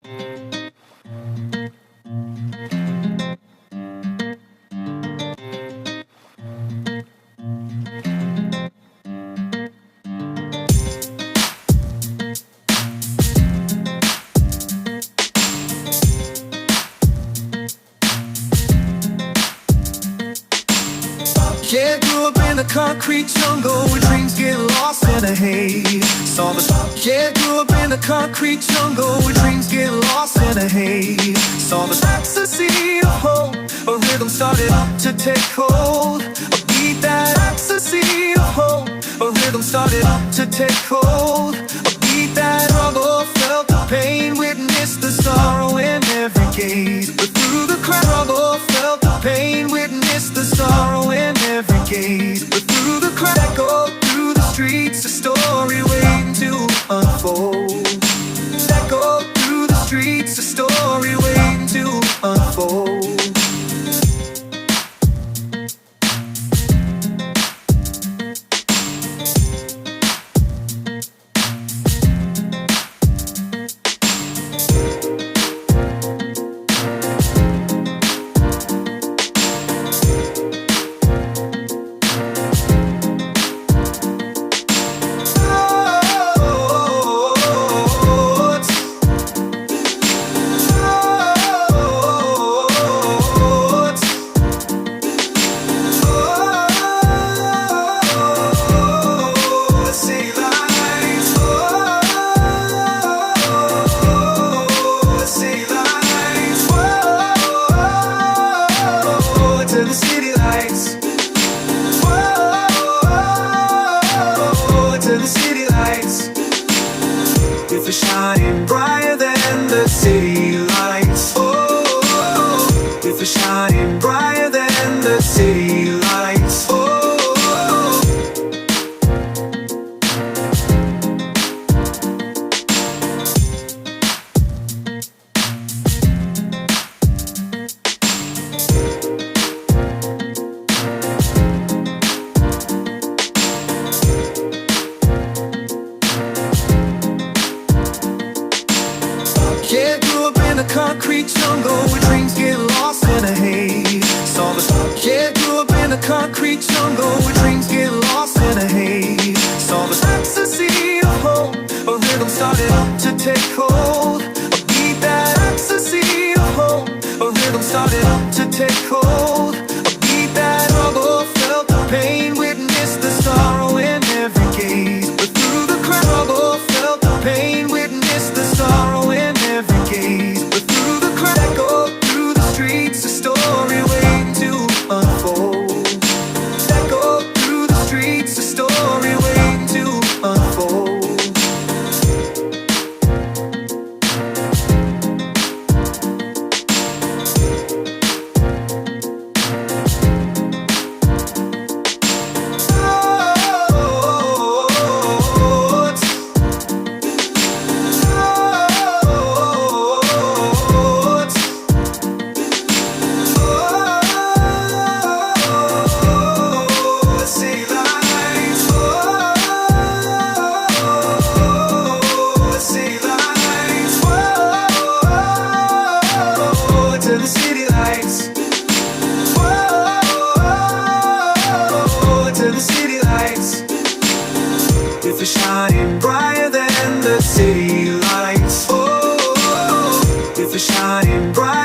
Yeah, grew up in a concrete jungle where dreams get lost in the haze. Saw the Yeah, grew up in a concrete jungle where dreams get lost in the haze. Saw the ecstasy of hope, a rhythm started to take hold. A beat that ecstasy of hope, a rhythm started to take hold. A beat that struggle, felt the pain, witnessed the sorrow in every gaze. But through the crowd, struggle, felt the pain, witnessed the sorrow in every gaze. But through the crowd, echo through the streets, a story waiting to unfold. Echo through the streets, a story waiting to unfold. To the city lights, whoa, to the city lights. If it's shining brighter than the city lights, oh, if it's shining brighter than the city lights, oh. Yeah, grew up in a concrete jungle where dreams get lost in a haze. Saw the Yeah, grew up in a concrete jungle where dreams get lost in a haze. Saw the ecstasy of hope, a rhythm started to take hold. A beat that ecstasy of hope, a rhythm started to take hold. A beat that struggle, felt the pain, witnessed the sorrow in every gaze. But through the crowd, struggle, felt the pain, witnessed the sorrow in every gaze. But through the crowd, echo through the streets, a story waiting to unfold. Echo through the streets, a story waiting to unfold. To the city lights, whoa, to the city lights. If it's shining brighter than the city lights, oh, if it's shining brighter